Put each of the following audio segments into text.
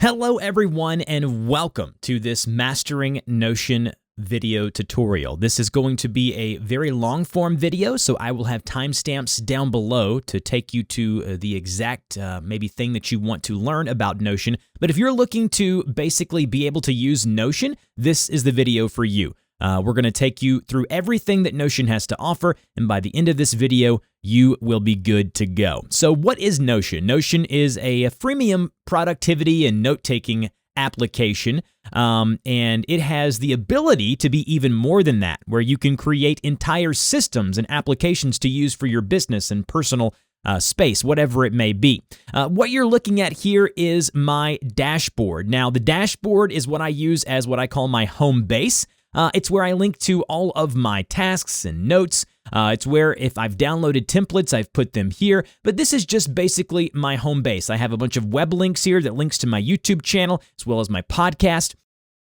Hello everyone and welcome to this Mastering Notion video tutorial. This is going to be a very long form video, so I will have timestamps down below to take you to the exact maybe thing that you want to learn about Notion. But if you're looking to basically be able to use Notion, this is the video for you. We're going to take you through everything that Notion has to offer, and by the end of this video, you will be good to go. So what is Notion? Notion is a freemium productivity and note-taking application, and it has the ability to be even more than that, where you can create entire systems and applications to use for your business and personal space, whatever it may be. What you're looking at here is my dashboard. Now, the dashboard is what I use as what I call my home base. It's where I link to all of my tasks and notes. It's where if I've downloaded templates, I've put them here. But this is just basically my home base. I have a bunch of web links here that links to my YouTube channel as well as my podcast.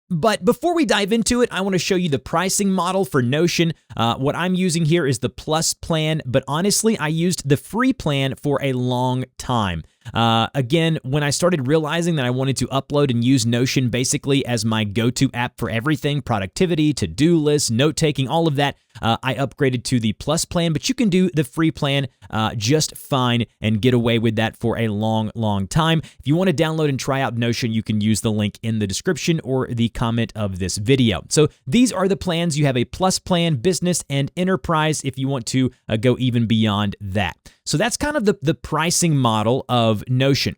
But before we dive into it, I want to show you the pricing model for Notion. What I'm using here is the Plus plan, but honestly, I used the free plan for a long time. Again, when I started realizing that I wanted to upload and use Notion basically as my go-to app for everything, productivity, to-do lists, note-taking, all of that, I upgraded to the Plus plan, but you can do the free plan just fine and get away with that for a long, long time. If you want to download and try out Notion, you can use the link in the description or the comment of this video. So these are the plans. You have a Plus plan, Business, and Enterprise if you want to go even beyond that. So that's kind of the pricing model of Notion.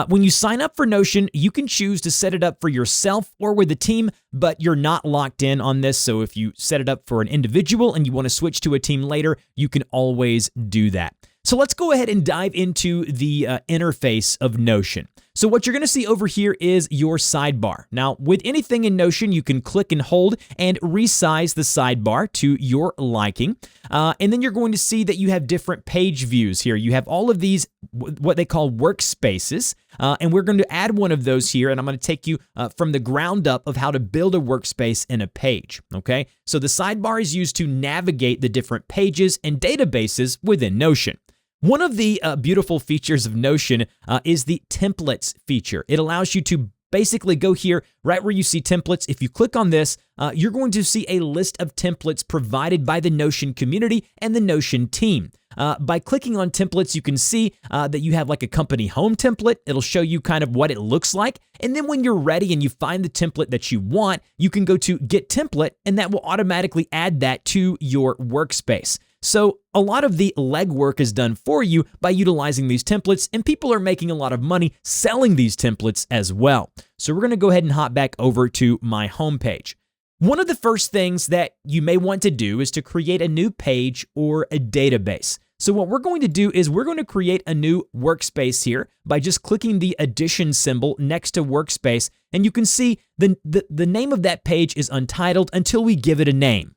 When you sign up for Notion, you can choose to set it up for yourself or with a team, but you're not locked in on this. So if you set it up for an individual and you want to switch to a team later, you can always do that. So let's go ahead and dive into the interface of Notion. So what you're going to see over here is your sidebar. Now, with anything in Notion, you can click and hold and resize the sidebar to your liking. And then you're going to see that you have different page views here. You have all of these, what they call workspaces. And we're going to add one of those here. And I'm going to take you from the ground up of how to build a workspace in a page. Okay. So the sidebar is used to navigate the different pages and databases within Notion. One of the beautiful features of Notion is the templates feature. It allows you to basically go here right where you see templates. If you click on this, you're going to see a list of templates provided by the Notion community and the Notion team. By clicking on templates, you can see that you have like a company home template. It'll show you kind of what it looks like. And then when you're ready and you find the template that you want, you can go to Get Template, and that will automatically add that to your workspace. So a lot of the legwork is done for you by utilizing these templates, and people are making a lot of money selling these templates as well. So we're going to go ahead and hop back over to my homepage. One of the first things that you may want to do is to create a new page or a database. So what we're going to do is we're going to create a new workspace here by just clicking the addition symbol next to workspace, and you can see the name of that page is untitled until we give it a name.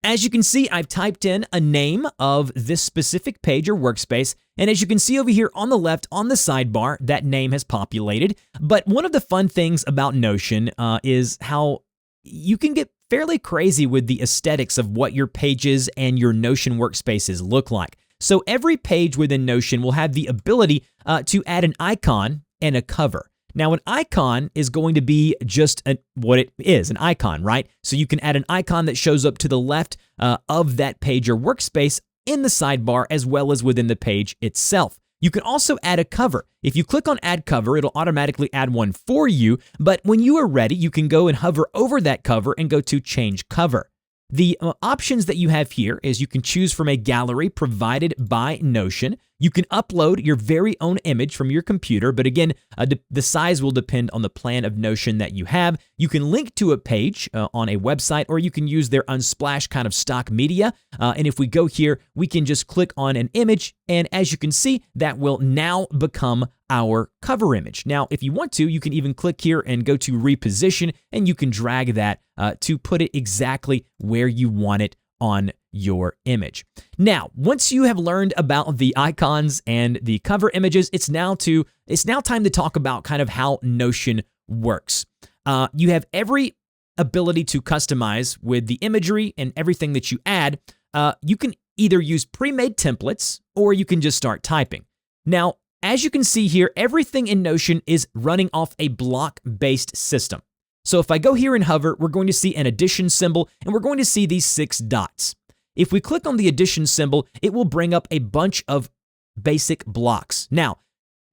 As you can see, I've typed in a name of this specific page or workspace, and as you can see over here on the left on the sidebar, that name has populated. But one of the fun things about Notion is how you can get fairly crazy with the aesthetics of what your pages and your Notion workspaces look like. So every page within Notion will have the ability to add an icon and a cover. Now, an icon is going to be just what it is, an icon, right? So you can add an icon that shows up to the left of that page or workspace in the sidebar as well as within the page itself. You can also add a cover. If you click on Add Cover, it'll automatically add one for you, but when you are ready, you can go and hover over that cover and go to Change Cover. The options that you have here is you can choose from a gallery provided by Notion. You can upload your very own image from your computer, but again, the size will depend on the plan of Notion that you have. You can link to a page on a website, or you can use their Unsplash kind of stock media. And if we go here, we can just click on an image, and as you can see, that will now become our cover image. Now, if you want to, you can even click here and go to reposition, and you can drag that to put it exactly where you want it on your image. Now, once you have learned about the icons and the cover images, it's now time to talk about kind of how Notion works. You have every ability to customize with the imagery and everything that you add. You can either use pre-made templates or you can just start typing. Now, as you can see here, everything in Notion is running off a block-based system. So if I go here and hover, we're going to see an addition symbol, and we're going to see these 6 dots. If we click on the addition symbol, it will bring up a bunch of basic blocks. Now,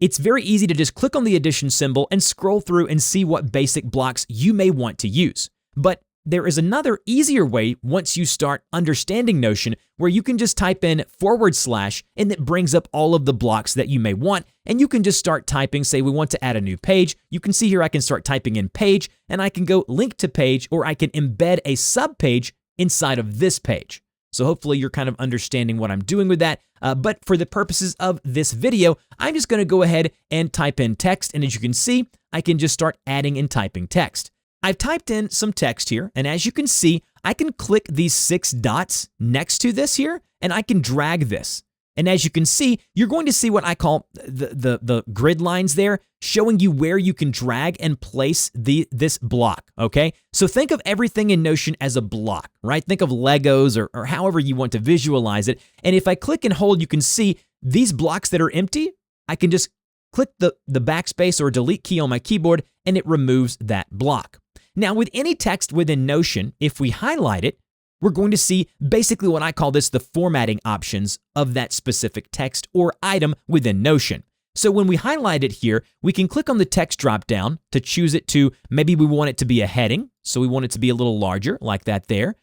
it's very easy to just click on the addition symbol and scroll through and see what basic blocks you may want to use. But there is another easier way once you start understanding Notion where you can just type in / and it brings up all of the blocks that you may want, and you can just start typing. Say we want to add a new page. You can see here I can start typing in page, and I can go link to page, or I can embed a subpage inside of this page. So hopefully you're kind of understanding what I'm doing with that. But for the purposes of this video, I'm just going to go ahead and type in text. And as you can see, I can just start adding and typing text. I've typed in some text here. And as you can see, I can click these 6 dots next to this here, and I can drag this. And as you can see, you're going to see what I call the grid lines there, showing you where you can drag and place this block, okay? So think of everything in Notion as a block, right? Think of Legos or however you want to visualize it. And if I click and hold, you can see these blocks that are empty. I can just click the backspace or delete key on my keyboard, and it removes that block. Now, with any text within Notion, if we highlight it, we're going to see basically what I call the formatting options of that specific text or item within Notion. So when we highlight it here, we can click on the text dropdown to choose it to, maybe we want it to be a heading, so we want it to be a little larger, like that there.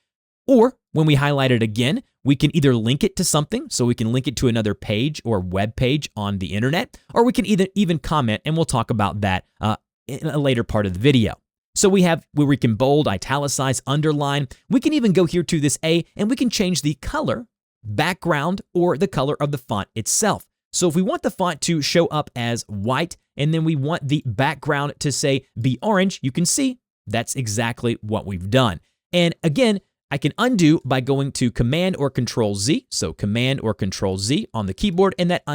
Or when we highlight it again, we can either link it to something, so we can link it to another page or web page on the internet, or we can even comment, and we'll talk about that in a later part of the video. So we have where we can bold, italicize, underline. We can even go here to this A, and we can change the color, background, or the color of the font itself. So if we want the font to show up as white, and then we want the background to say be orange, you can see that's exactly what we've done. And again, I can undo by going to Command or Control Z. So Command or Control Z on the keyboard, and that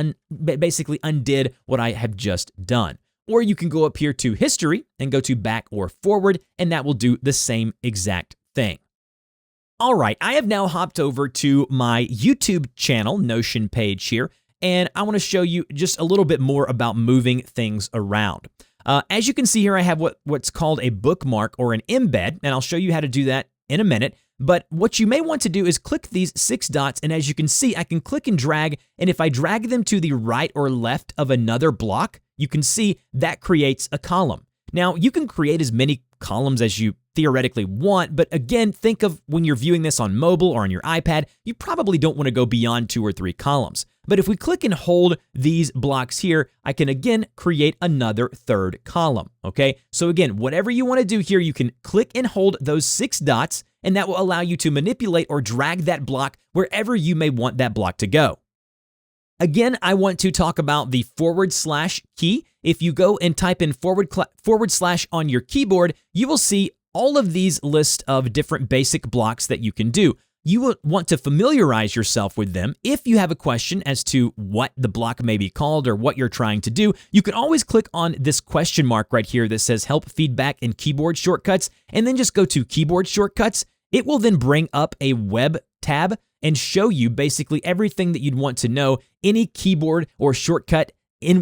basically undid what I have just done. Or you can go up here to History and go to Back or Forward, and that will do the same exact thing. All right, I have now hopped over to my YouTube channel, Notion page here, and I want to show you just a little bit more about moving things around. As you can see here, I have what's called a bookmark or an embed, and I'll show you how to do that in a minute. But what you may want to do is click these 6 dots, and as you can see, I can click and drag, and if I drag them to the right or left of another block, you can see that creates a column. Now, you can create as many columns as you theoretically want, but again, think of when you're viewing this on mobile or on your iPad, you probably don't want to go beyond 2 or 3 columns. But if we click and hold these blocks here, I can again create another 3rd column, okay? So again, whatever you want to do here, you can click and hold those 6 dots, and that will allow you to manipulate or drag that block wherever you may want that block to go. Again, I want to talk about the / key. If you go and type in / on your keyboard, you will see all of these lists of different basic blocks that you can do. You will want to familiarize yourself with them. If you have a question as to what the block may be called or what you're trying to do, you can always click on this question mark right here that says Help, Feedback, and Keyboard Shortcuts, and then just go to Keyboard Shortcuts. It will then bring up a web tab and show you basically everything that you'd want to know. Any keyboard or shortcut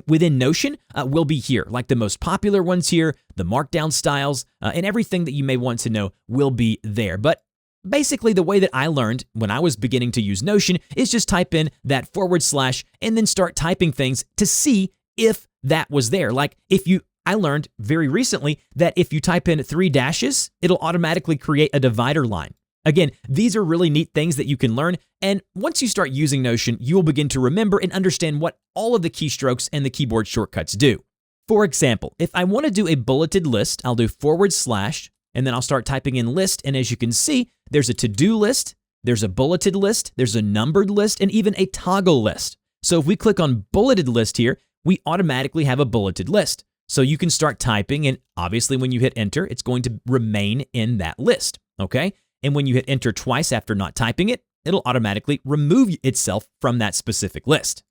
within Notion will be here, like the most popular ones here, the markdown styles, and everything that you may want to know will be there. But basically, the way that I learned when I was beginning to use Notion is just type in that / and then start typing things to see if that was there. Like I learned very recently that if you type in 3 dashes, it'll automatically create a divider line. Again, these are really neat things that you can learn, and once you start using Notion, you will begin to remember and understand what all of the keystrokes and the keyboard shortcuts do. For example, if I want to do a bulleted list, I'll do / and then I'll start typing in list, and as you can see, there's a to-do list, there's a bulleted list, there's a numbered list, and even a toggle list. So if we click on bulleted list here, we automatically have a bulleted list. So you can start typing, and obviously when you hit enter, it's going to remain in that list, okay? And when you hit enter twice after not typing it, it'll automatically remove itself from that specific list.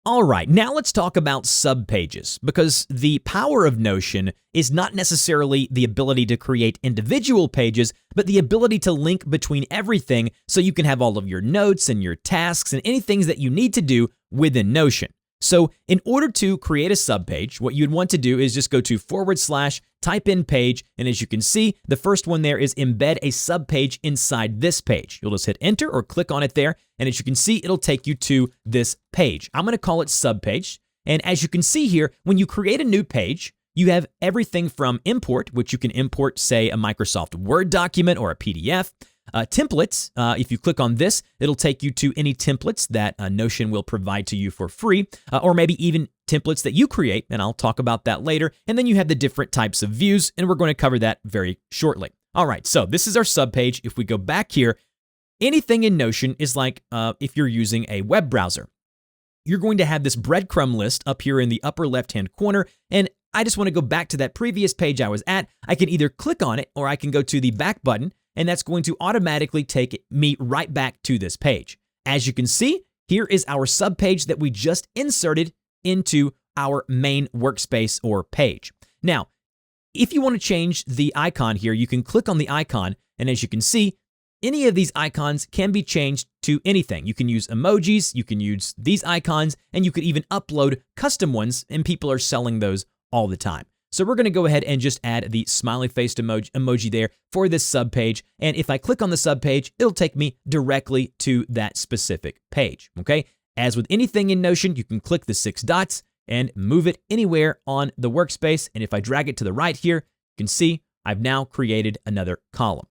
All right, now let's talk about subpages, because the power of Notion is not necessarily the ability to create individual pages, but the ability to link between everything so you can have all of your notes and your tasks and anything that you need to do within Notion. So in order to create a subpage, what you'd want to do is just go to / type in page, and as you can see, the first one there is embed a subpage inside this page. You'll just hit enter or click on it there, and as you can see, it'll take you to this page. I'm going to call it subpage, and as you can see here, when you create a new page, you have everything from import, which you can import, say, a Microsoft Word document or a PDF. Templates, if you click on this, it'll take you to any templates that Notion will provide to you for free, or maybe even templates that you create, and I'll talk about that later. And then you have the different types of views, and we're going to cover that very shortly. All right, so this is our subpage. If we go back here, anything in Notion is like if you're using a web browser. You're going to have this breadcrumb list up here in the upper left-hand corner, and I just want to go back to that previous page I was at. I can either click on it, or I can go to the back button, and that's going to automatically take me right back to this page. As you can see, here is our subpage that we just inserted into our main workspace or page. Now, if you want to change the icon here, you can click on the icon, and as you can see, any of these icons can be changed to anything. You can use emojis, you can use these icons, and you could even upload custom ones, and people are selling those all the time. So we're going to go ahead and just add the smiley-faced emoji there for this subpage. And if I click on the subpage, it'll take me directly to that specific page, okay? As with anything in Notion, you can click the 6 dots and move it anywhere on the workspace. And if I drag it to the right here, you can see I've now created another column.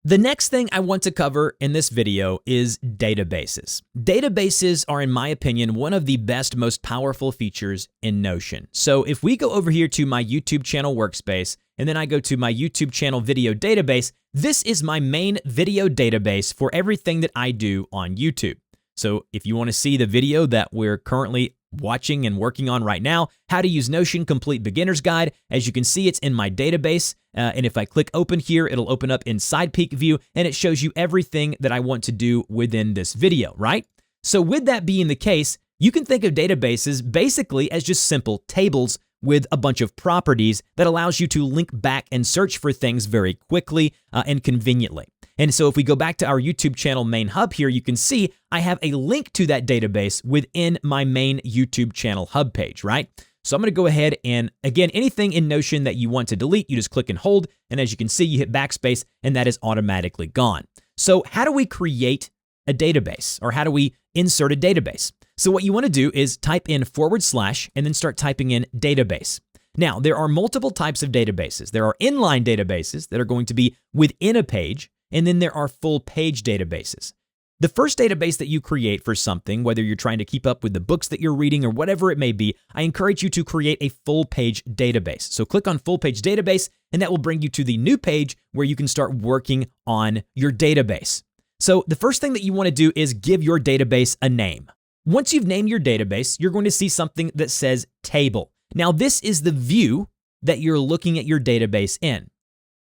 The next thing I want to cover in this video is databases. Databases are, in my opinion, one of the best, most powerful features in Notion. So if we go over here to my YouTube channel workspace, and then I go to my YouTube channel video database, this is my main video database for everything that I do on YouTube. So if you want to see the video that we're currently watching and working on right now, How to Use Notion Complete Beginner's Guide, as you can see, it's in my database. And if I click open here, it'll open up in side peek view, and it shows you everything that I want to do within this video, right? So with that being the case, you can think of databases basically as just simple tables with a bunch of properties that allows you to link back and search for things very quickly and conveniently. And so if we go back to our YouTube channel main hub here, you can see I have a link to that database within my main YouTube channel hub page, right? So I'm going to go ahead and, again, anything in Notion that you want to delete, you just click and hold, and as you can see, you hit backspace, and that is automatically gone. So how do we create a database, or how do we insert a database? So what you want to do is type in / and then start typing in database. Now, there are multiple types of databases. There are inline databases that are going to be within a page, and then there are full page databases. The first database that you create for something, whether you're trying to keep up with the books that you're reading or whatever it may be, I encourage you to create a full page database. So click on full page database, and that will bring you to the new page where you can start working on your database. So the first thing that you want to do is give your database a name. Once you've named your database, you're going to see something that says table. Now, this is the view that you're looking at your database in.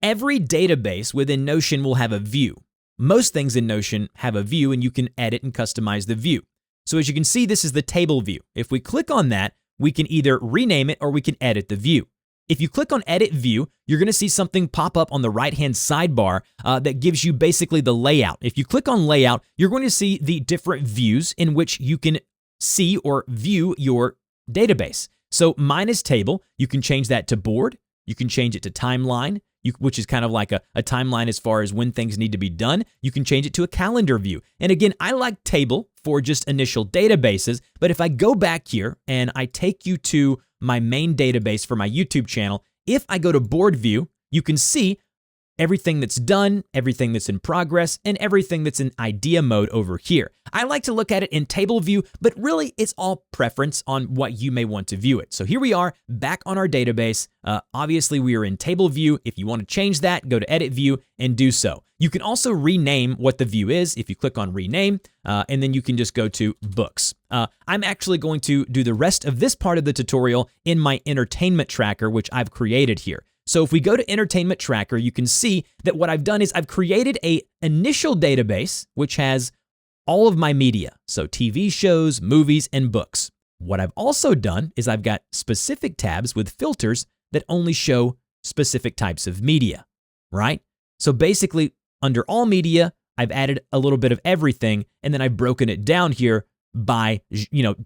Every database within Notion will have a view. Most things in Notion have a view, and you can edit and customize the view. So as you can see, this is the table view. If we click on that, we can either rename it or we can edit the view. If you click on Edit View, you're going to see something pop up on the right-hand sidebar that gives you basically the layout. If you click on Layout, you're going to see the different views in which you can see or view your database. So mine is Table. You can change that to Board. You can change it to Timeline, which is kind of like a timeline as far as when things need to be done. You can change it to a calendar view. And again, I like Table for just initial databases, but if I go back here and I take you to my main database for my YouTube channel, if I go to Board View, you can see everything that's done, everything that's in progress, and everything that's in idea mode over here. I like to look at it in table view, but really it's all preference on what you may want to view it. So here we are back on our database. Obviously we are in table view. If you want to change that, go to edit view and do so. You can also rename what the view is if you click on rename, and then you can just go to books. I'm actually going to do the rest of this part of the tutorial in my entertainment tracker, which I've created here. So if we go to Entertainment Tracker, you can see that what I've done is I've created an initial database which has all of my media, so TV shows, movies, and books. What I've also done is I've got specific tabs with filters that only show specific types of media, right? So basically, under all media, I've added a little bit of everything, and then I've broken it down here by,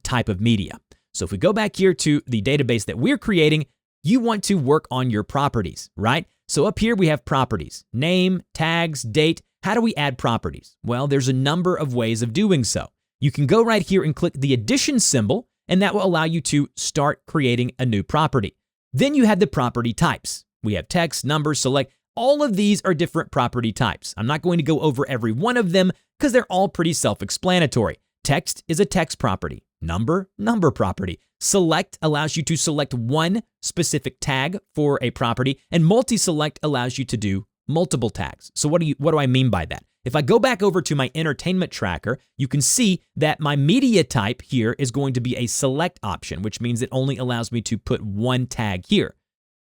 type of media. So if we go back here to the database that we're creating, you want to work on your properties, right? So up here we have properties, name, tags, date. How do we add properties? Well, there's a number of ways of doing so. You can go right here and click the addition symbol, and that will allow you to start creating a new property. Then you have the property types. We have text, numbers, select. All of these are different property types. I'm not going to go over every one of them because they're all pretty self-explanatory. Text is a text property. Number property. Select allows you to select one specific tag for a property, and multi-select allows you to do multiple tags. So what do I mean by that? If I go back over to my entertainment tracker, you can see that my media type here is going to be a select option, which means it only allows me to put one tag here.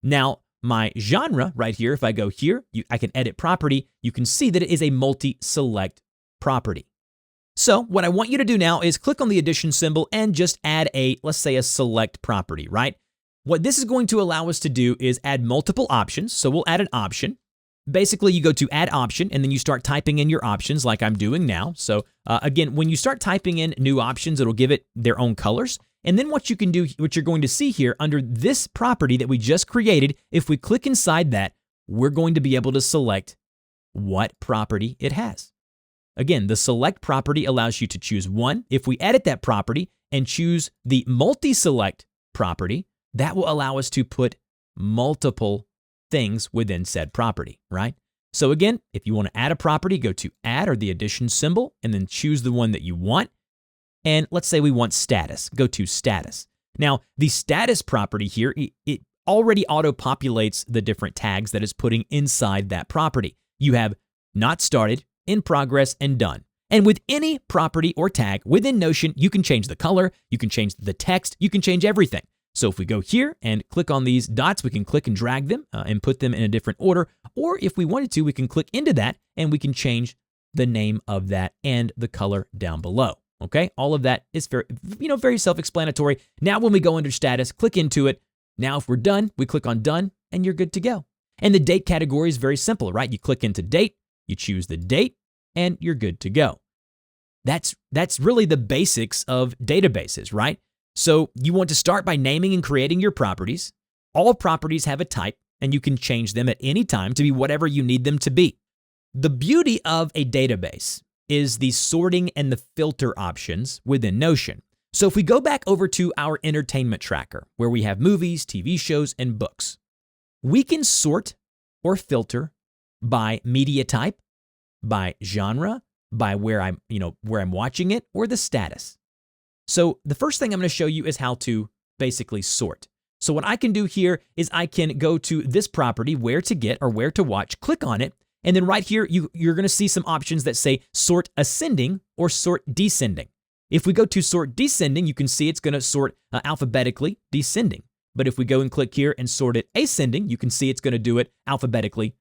Now, my genre right here, if I go here, I can edit property. You can see that it is a multi-select property. So what I want you to do now is click on the addition symbol and just add let's say a select property, right? What this is going to allow us to do is add multiple options. So we'll add an option. Basically, you go to add option and then you start typing in your options like I'm doing now. So again, when you start typing in new options, it'll give it their own colors. And then what you can do, what you're going to see here under this property that we just created, if we click inside that, we're going to be able to select what property it has. Again, the select property allows you to choose one. If we edit that property and choose the multi-select property, that will allow us to put multiple things within said property, right? So again, if you want to add a property, go to add or the addition symbol and then choose the one that you want. And let's say we want status, go to status. Now, the status property here, it already auto-populates the different tags that it's putting inside that property. You have not started, in progress, and done. And with any property or tag within Notion, you can change the color, you can change the text, you can change everything. So if we go here and click on these dots, we can click and drag them and put them in a different order. Or if we wanted to, we can click into that and we can change the name of that and the color down below. Okay, all of that is very self-explanatory. Now when we go under status, click into it. Now if we're done, we click on done and you're good to go. And the date category is very simple, right? You click into date, you choose the date, and you're good to go. That's really the basics of databases, right? So you want to start by naming and creating your properties. All properties have a type, and you can change them at any time to be whatever you need them to be. The beauty of a database is the sorting and the filter options within Notion. So if we go back over to our entertainment tracker, where we have movies, TV shows, and books, we can sort or filter by media type, by genre, by where I'm watching it, or the status. So the first thing I'm going to show you is how to basically sort. So what I can do here is I can go to this property, where to get or where to watch, click on it, and then right here, you're going to see some options that say sort ascending or sort descending. If we go to sort descending, you can see it's going to sort alphabetically descending. But if we go and click here and sort it ascending, you can see it's going to do it alphabetically,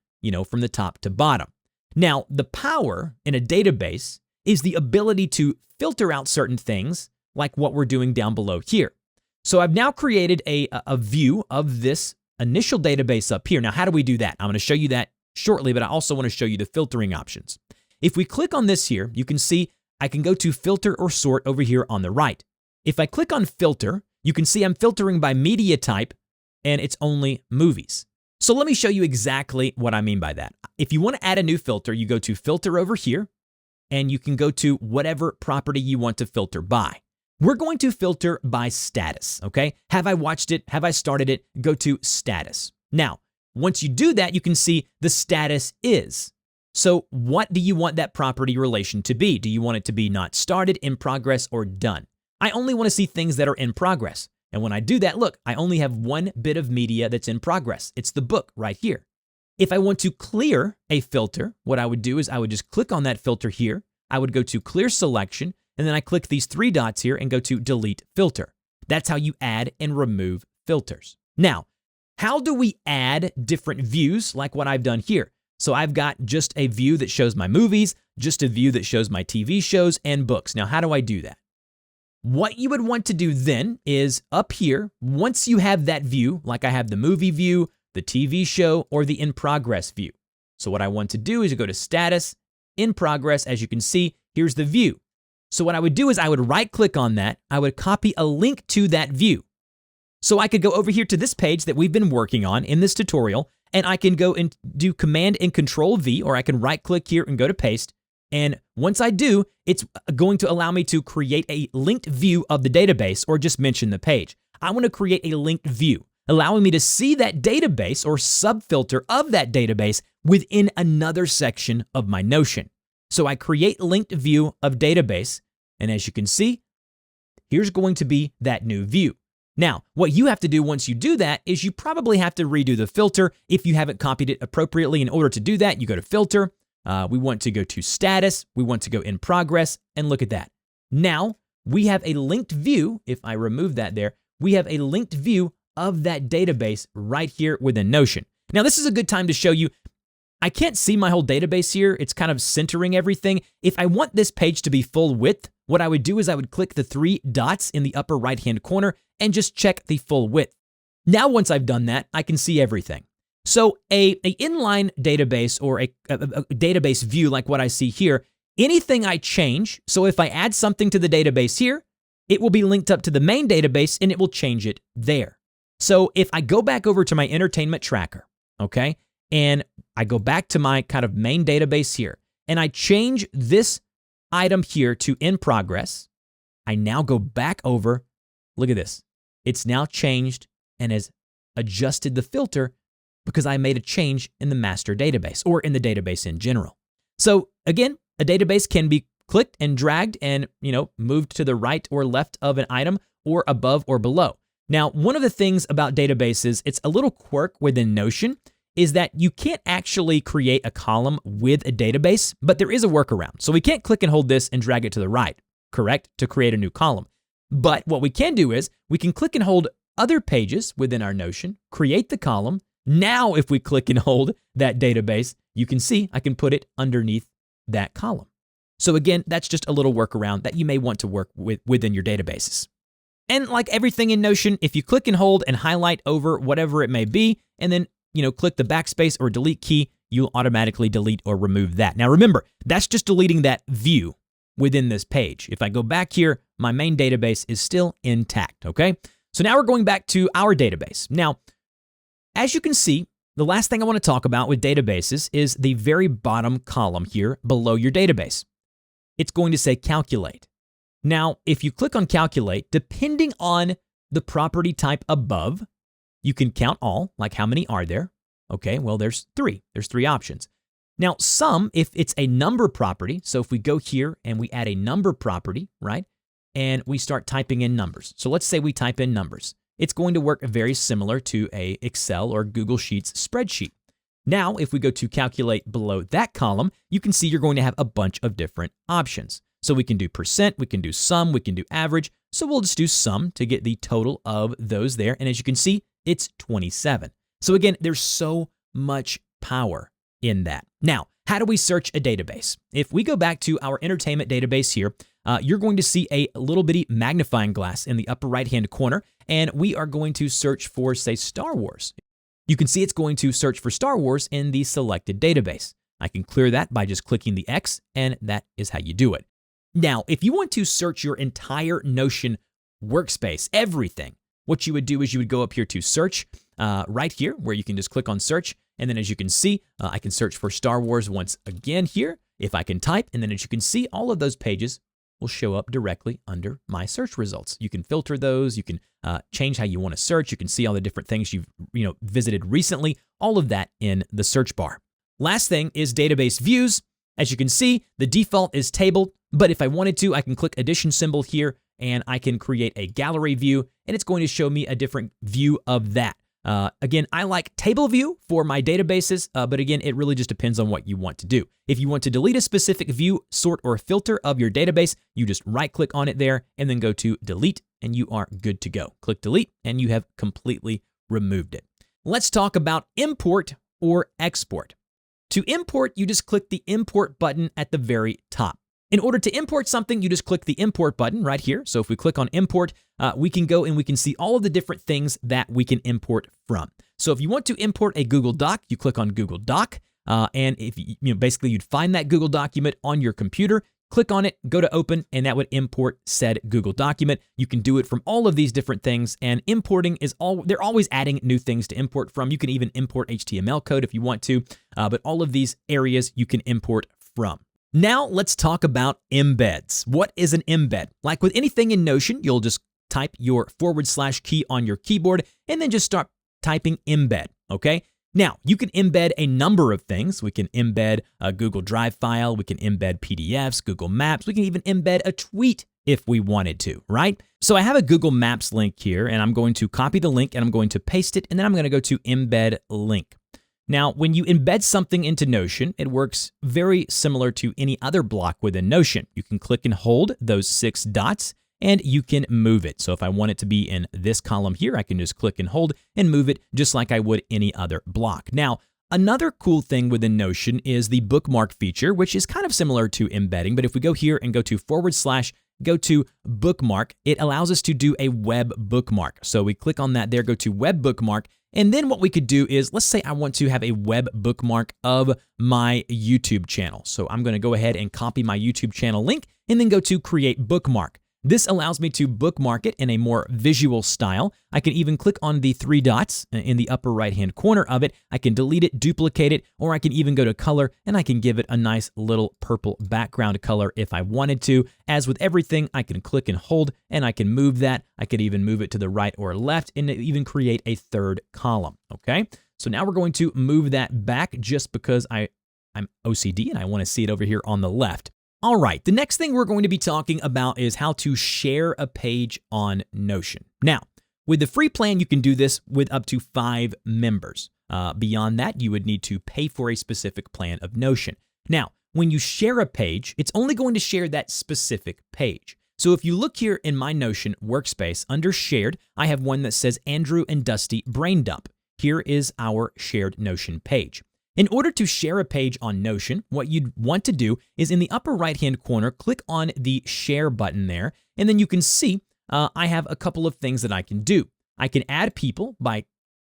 from the top to bottom. Now, the power in a database is the ability to filter out certain things like what we're doing down below here. So I've now created a view of this initial database up here. Now, how do we do that? I'm going to show you that shortly, but I also want to show you the filtering options. If we click on this here, you can see I can go to filter or sort over here on the right. If I click on filter, you can see I'm filtering by media type and it's only movies. So let me show you exactly what I mean by that. If you want to add a new filter, you go to filter over here and you can go to whatever property you want to filter by. We're going to filter by status, okay? Have I watched it? Have I started it? Go to status. Now, once you do that, you can see the status is. So what do you want that property relation to be? Do you want it to be not started, in progress, or done? I only want to see things that are in progress. And when I do that, look, I only have one bit of media that's in progress. It's the book right here. If I want to clear a filter, what I would do is I would just click on that filter here. I would go to clear selection, and then I click these three dots here and go to delete filter. That's how you add and remove filters. Now, how do we add different views like what I've done here? So I've got just a view that shows my movies, just a view that shows my TV shows and books. Now, how do I do that? What you would want to do then is up here, once you have that view, like I have the movie view, the TV show, or the in progress view. So what I want to do is go to status, in progress. As you can see, here's the view. So what I would do is I would right click on that. I would copy a link to that view. So I could go over here to this page that we've been working on in this tutorial, and I can go and do Command and Control V, or I can right click here and go to paste. And once I do, it's going to allow me to create a linked view of the database or just mention the page. I want to create a linked view, allowing me to see that database or subfilter of that database within another section of my Notion. So I create linked view of database, and as you can see, here's going to be that new view. Now, what you have to do once you do that is you probably have to redo the filter if you haven't copied it appropriately. In order to do that, you go to Filter. We want to go to Status. We want to go in Progress, and look at that. Now, we have a linked view. If I remove that there, we have a linked view of that database right here within Notion. Now, this is a good time to show you, I can't see my whole database here. It's kind of centering everything. If I want this page to be full width, what I would do is I would click the 3 dots in the upper right-hand corner and just check the full width. Now, once I've done that, I can see everything. So a inline database or a database view like what I see here, anything I change, so if I add something to the database here, it will be linked up to the main database and it will change it there. So if I go back over to my entertainment tracker, okay, and I go back to my kind of main database here, and I change this item here to in progress, I now go back over, look at this. It's now changed and has adjusted the filter because I made a change in the master database or in the database in general. So again, a database can be clicked and dragged and, moved to the right or left of an item or above or below. Now, one of the things about databases, it's a little quirk within Notion, is that you can't actually create a column with a database, but there is a workaround. So we can't click and hold this and drag it to the right, correct, to create a new column. But what we can do is we can click and hold other pages within our Notion, create the column. Now, if we click and hold that database, you can see I can put it underneath that column. So again, that's just a little workaround that you may want to work with within your databases. And like everything in Notion, if you click and hold and highlight over whatever it may be, and then click the backspace or delete key, you'll automatically delete or remove that. Now remember, that's just deleting that view within this page. If I go back here, my main database is still intact, okay? So now we're going back to our database. Now, as you can see, the last thing I want to talk about with databases is the very bottom column here below your database. It's going to say calculate. Now, if you click on calculate, depending on the property type above, you can count all, like how many are there? Okay, well, there's 3. There's 3 options. Now, some, if it's a number property, so if we go here and we add a number property, right, and we start typing in numbers. So let's say we type in numbers. It's going to work very similar to a Excel or Google Sheets spreadsheet. Now, if we go to calculate below that column, you can see you're going to have a bunch of different options. So we can do percent, we can do sum, we can do average. So we'll just do sum to get the total of those there. And as you can see, it's 27. So again, there's so much power in that. Now, how do we search a database? If we go back to our entertainment database here, you're going to see a little bitty magnifying glass in the upper right-hand corner, and we are going to search for, say, Star Wars. You can see it's going to search for Star Wars in the selected database. I can clear that by just clicking the X, and that is how you do it. Now, if you want to search your entire Notion workspace, everything, what you would do is you would go up here to search right here, where you can just click on search. And then as you can see, I can search for Star Wars once again here. If I can type, and then as you can see, all of those pages will show up directly under my search results. You can filter those. You can change how you want to search. You can see all the different things you've visited recently, all of that in the search bar. Last thing is database views. As you can see, the default is table, but if I wanted to, I can click addition symbol here and I can create a gallery view, and it's going to show me a different view of that. Again, I like table view for my databases, but again, it really just depends on what you want to do. If you want to delete a specific view, sort, or filter of your database, you just right-click on it there and then go to delete, and you are good to go. Click delete, and you have completely removed it. Let's talk about import or export. To import, you just click the import button at the very top. In order to import something, you just click the import button right here. So if we click on import, we can go and we can see all of the different things that we can import from. So if you want to import a Google Doc, you click on Google Doc, and if basically you'd find that Google document on your computer, click on it, go to open, and that would import said Google document. You can do it from all of these different things, and importing is they're always adding new things to import from. You can even import HTML code if you want to, but all of these areas you can import from. Now let's talk about embeds. What is an embed? Like with anything in Notion, you'll just type your / key on your keyboard and then just start typing embed, okay? Now, you can embed a number of things. We can embed a Google Drive file, we can embed PDFs, Google Maps, we can even embed a tweet if we wanted to, right? So I have a Google Maps link here, and I'm going to copy the link and I'm going to paste it, and then I'm going to go to embed link. Now, when you embed something into Notion, it works very similar to any other block within Notion. You can click and hold those 6 dots, and you can move it. So if I want it to be in this column here, I can just click and hold and move it just like I would any other block. Now, another cool thing within Notion is the bookmark feature, which is kind of similar to embedding, but if we go here and go to / go to bookmark, it allows us to do a web bookmark. So we click on that there, go to web bookmark, and then what we could do is, let's say I want to have a web bookmark of my YouTube channel. So I'm going to go ahead and copy my YouTube channel link and then go to create bookmark. This allows me to bookmark it in a more visual style. I can even click on the 3 dots in the upper right-hand corner of it. I can delete it, duplicate it, or I can even go to color and I can give it a nice little purple background color if I wanted to. As with everything, I can click and hold and I can move that. I could even move it to the right or left and even create a 3rd column, okay? So now we're going to move that back just because I'm OCD and I want to see it over here on the left. All right, the next thing we're going to be talking about is how to share a page on Notion. Now, with the free plan, you can do this with up to 5 members. Beyond that, you would need to pay for a specific plan of Notion. Now, when you share a page, it's only going to share that specific page. So if you look here in my Notion workspace, under shared, I have one that says Andrew and Dusty Brain Dump. Here is our shared Notion page. In order to share a page on Notion, what you'd want to do is in the upper right-hand corner, click on the share button there, and then you can see I have a couple of things that I can do. I can add people by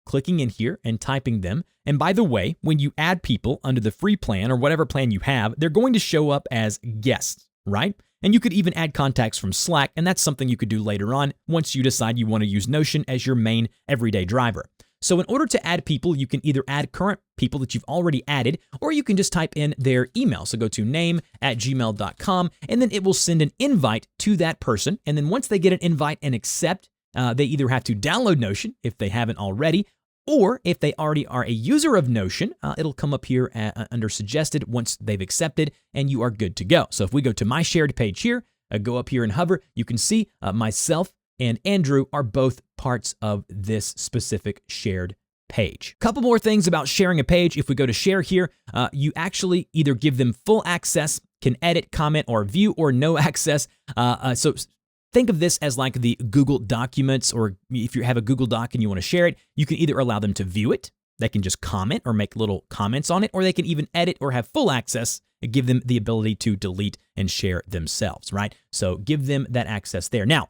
clicking in here and typing them. And by the way, when you add people under the free plan or whatever plan you have, they're going to show up as guests, right? And you could even add contacts from Slack, and that's something you could do later on once you decide you want to use Notion as your main everyday driver. So in order to add people, you can either add current people that you've already added, or you can just type in their email. So go to name@gmail.com, and then it will send an invite to that person. And then once they get an invite and accept, they either have to download Notion if they haven't already, or if they already are a user of Notion, it'll come up here under suggested once they've accepted, and you are good to go. So if we go to my shared page here, go up here and hover, you can see myself and Andrew are both parts of this specific shared page. Couple more things about sharing a page. If we go to share here, you actually either give them full access, can edit, comment, or view, or no access. So think of this as like the Google Documents, or if you have a Google Doc and you want to share it, you can either allow them to view it, they can just comment or make little comments on it, or they can even edit or have full access and give them the ability to delete and share themselves, right? So give them that access there. Now,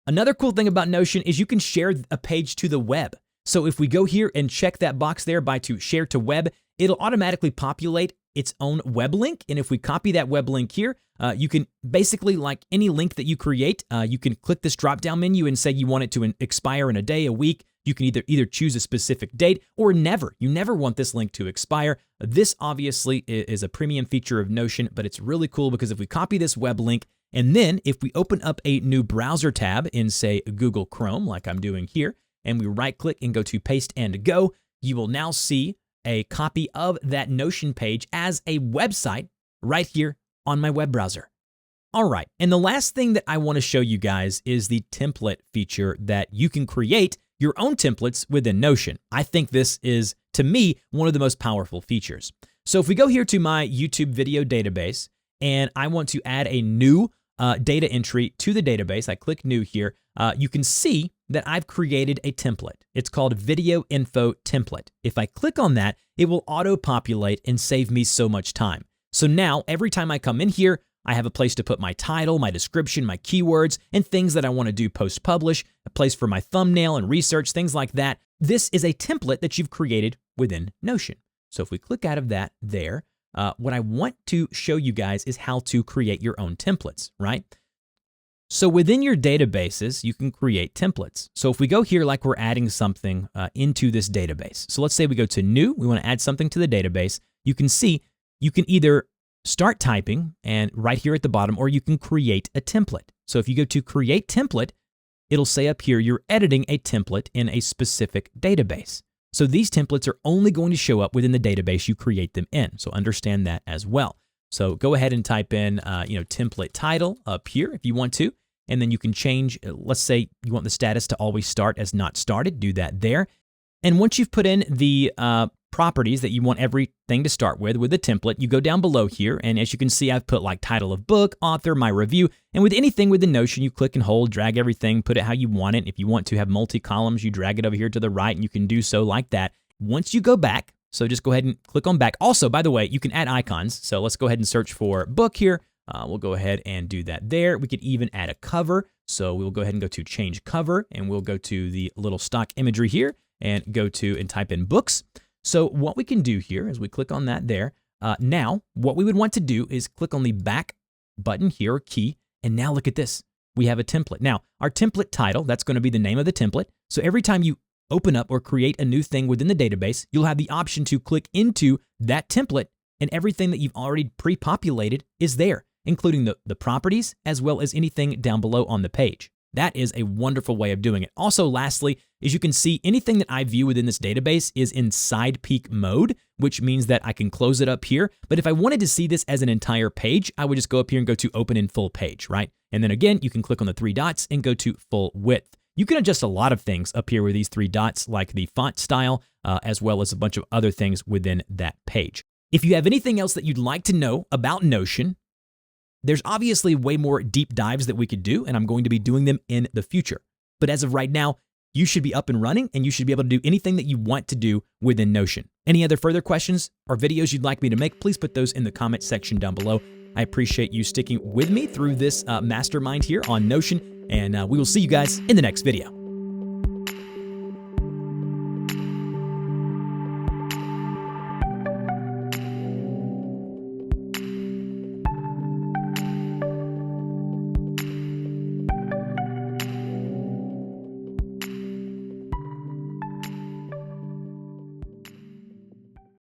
another cool thing about Notion is you can share a page to the web. So if we go here and check that box there by to share to web, it'll automatically populate its own web link. And if we copy that web link here, you can basically, like any link that you create, you can click this drop-down menu and say you want it to expire in a day, a week. You can either choose a specific date or never. You never want this link to expire. This obviously is a premium feature of Notion, but it's really cool because if we copy this web link, and then if we open up a new browser tab in, say, Google Chrome, like I'm doing here, and we right-click and go to Paste and Go, you will now see a copy of that Notion page as a website right here on my web browser. All right, and the last thing that I want to show you guys is the template feature that you can create your own templates within Notion. I think this is, to me, one of the most powerful features. So if we go here to my YouTube video database, and I want to add a new data entry to the database, I click New here, you can see that I've created a template. It's called Video Info Template. If I click on that, it will auto-populate and save me so much time. So now, every time I come in here, I have a place to put my title, my description, my keywords, and things that I want to do post-publish, a place for my thumbnail and research, things like that. This is a template that you've created within Notion. So if we click out of that there, what I want to show you guys is how to create your own templates, right? So within your databases, you can create templates. So if we go here like we're adding something into this database. So let's say we go to new, we want to add something to the database. You can see you can either start typing and right here at the bottom, or you can create a template. So if you go to create template, it'll say up here you're editing a template in a specific database. So these templates are only going to show up within the database you create them in. So understand that as well. So go ahead and type in template title up here if you want to. And then you can change, let's say you want the status to always start as not started, do that there. And once you've put in the properties that you want everything to start with the template, you go down below here. And as you can see, I've put like title of book, author, my review. And with anything within Notion, you click and hold, drag everything, put it how you want it. If you want to have multi-columns, you drag it over here to the right and you can do so like that. Once you go back, so just go ahead and click on back. Also, by the way, you can add icons. So let's go ahead and search for book here. We'll go ahead and do that there. We could even add a cover. So we'll go ahead and go to change cover and we'll go to the little stock imagery here and go to and type in books. So what we can do here is we click on that there. Now, what we would want to do is click on the back button here, or key, and now look at this. We have a template. Now, our template title, that's going to be the name of the template. So every time you open up or create a new thing within the database, you'll have the option to click into that template and everything that you've already pre-populated is there, including the properties as well as anything down below on the page. That is a wonderful way of doing it. Also, lastly, as you can see, anything that I view within this database is in side peek mode, which means that I can close it up here. But if I wanted to see this as an entire page, I would just go up here and go to open in full page, right? And then again, you can click on the three dots and go to full width. You can adjust a lot of things up here with these three dots, like the font style, as well as a bunch of other things within that page. If you have anything else that you'd like to know about Notion, there's obviously way more deep dives that we could do, and I'm going to be doing them in the future. But as of right now, you should be up and running, and you should be able to do anything that you want to do within Notion. Any other further questions or videos you'd like me to make, please put those in the comment section down below. I appreciate you sticking with me through this mastermind here on Notion, and we will see you guys in the next video.